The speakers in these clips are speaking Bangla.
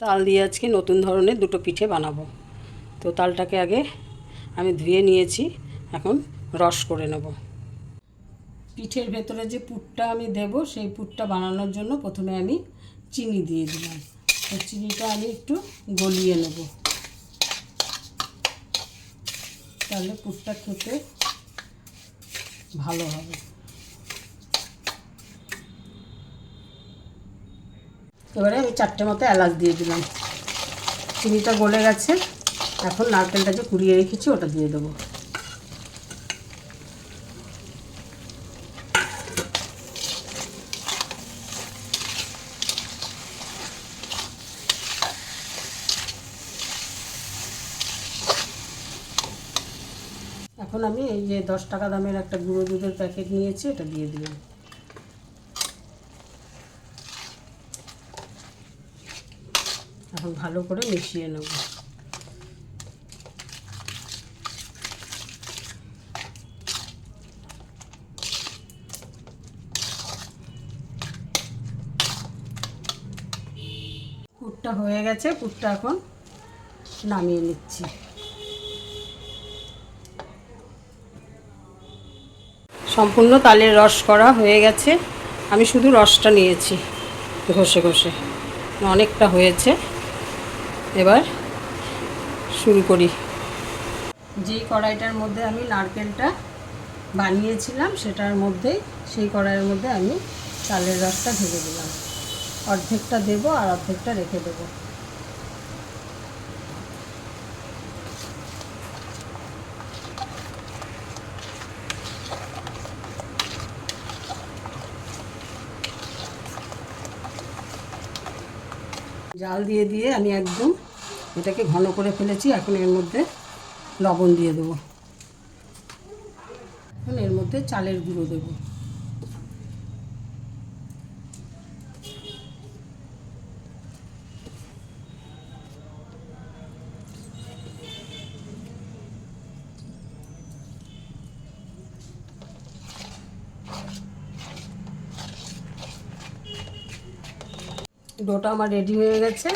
তাল দিয়ে আজকে নতুন ধরনের দুটো পিঠে বানাবো। তো তালটাকে আগে আমি ধুয়ে নিয়েছি, এখন রস করে নেব। পিঠের ভেতরে যে পুরটা আমি দেব, সেই পুরটা বানানোর জন্য প্রথমে আমি চিনি দিয়ে দিলাম। তো চিনিটা আমি একটু গলিয়ে নেব, তাহলে পুরটা খেতে ভালো হবে। এবারে আমি 4টে মতো এলাচ দিয়ে দিলাম। চিনিটা গলে গেছে, এখন নারকেলটা যে কুড়িয়ে রেখেছি ওটা দিয়ে দেবো। এখন আমি এই যে 10 টাকা দামের একটা গুঁড়ো দুধের প্যাকেট নিয়েছি, এটা দিয়ে দিলাম। এখন ভালো করে মিশিয়ে নেব। পুরটা হয়ে গেছে, পুরটা এখন নামিয়ে নিচ্ছি। সম্পূর্ণ তালের রস করা হয়ে গেছে, আমি শুধু রসটা নিয়েছি ঘষে ঘষে, অনেকটা হয়েছে। এবার শুরু করি। যেই কড়াইটার মধ্যে আমি নারকেলটা বানিয়েছিলাম সেটার মধ্যেই, সেই কড়াইয়ের মধ্যে আমি তালের রসটা ঢেলে দিলাম। অর্ধেকটা দেব আর অর্ধেকটা রেখে দেবো। জাল দিয়ে দিয়ে আমি একদম এটাকে ঘন করে ফেলেছি। এখন এর মধ্যে লবণ দিয়ে দেবো। এখন এর মধ্যে চালের গুঁড়ো দেবো। ডোটা আমার রেডি হয়ে গেছে।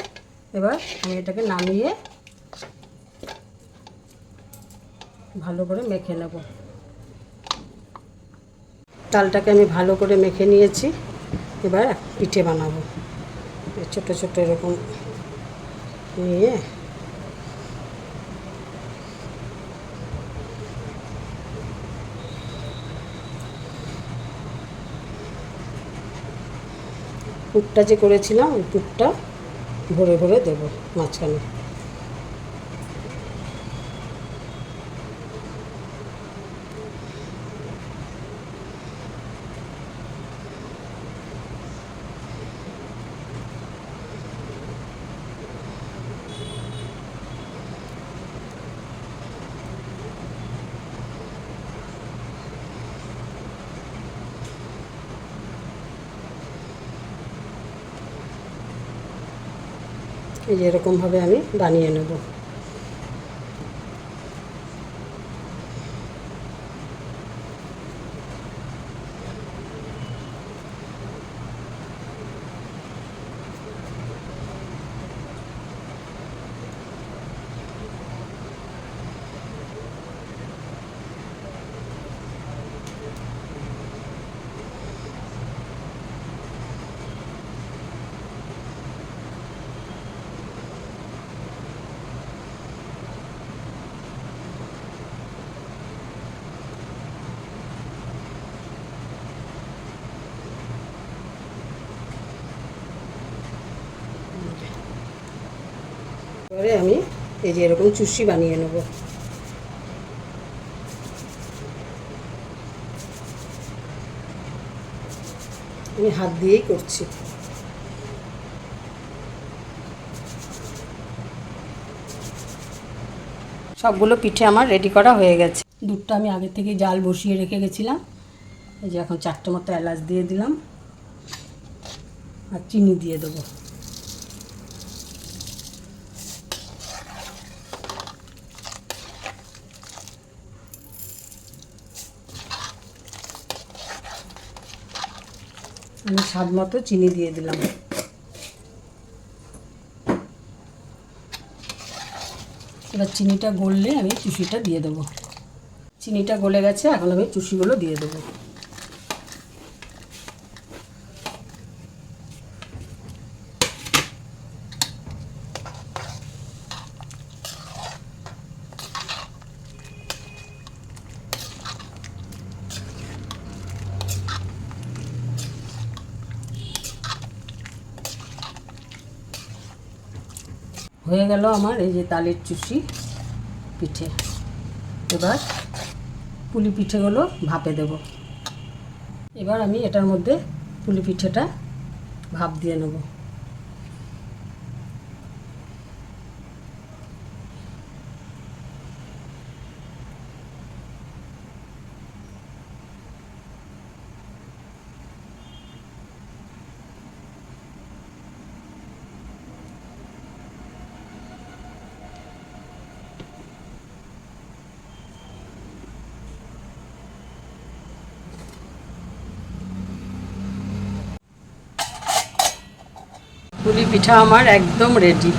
এবার আমি এটাকে নামিয়ে ভালো করে মেখে নেব। তালটাকে আমি ভালো করে মেখে নিয়েছি। এবার পিঠে বানাবো। ছোট ছোট এরকম নিয়ে পুরটা যে করেছিলাম ওই পুরটা ভরে ভরে দেবো মাঝখানে। এই যে এরকমভাবে আমি বানিয়ে নেব। এবারে আমি এই যে এরকম চুষি বানিয়ে নেব। আমি হাত দিয়েই করছি। সবগুলো পিঠে আমার রেডি করা হয়ে গেছে। দুধটা আমি আগে থেকে জাল বসিয়ে রেখে গেছিলাম। এই যে এখন 4টে মতো এলাচ দিয়ে দিলাম আর চিনি দিয়ে দেবো। আমি স্বাদ মতো চিনি দিয়ে দিলাম। এবার চিনিটা গললে আমি চুষিটা দিয়ে দেবো। চিনিটা গলে গেছে, এখন আমি চুষিগুলো দিয়ে দেবো। হয়ে গেল আমার এই যে তালের চুষি পিঠে। এবার পুলি পিঠেগুলো ভাপে দেব। এবার আমি এটার মধ্যে পুলি পিঠেটা ভাপ দিয়ে নেব। পুলি পিঠা আমার একদম রেডি।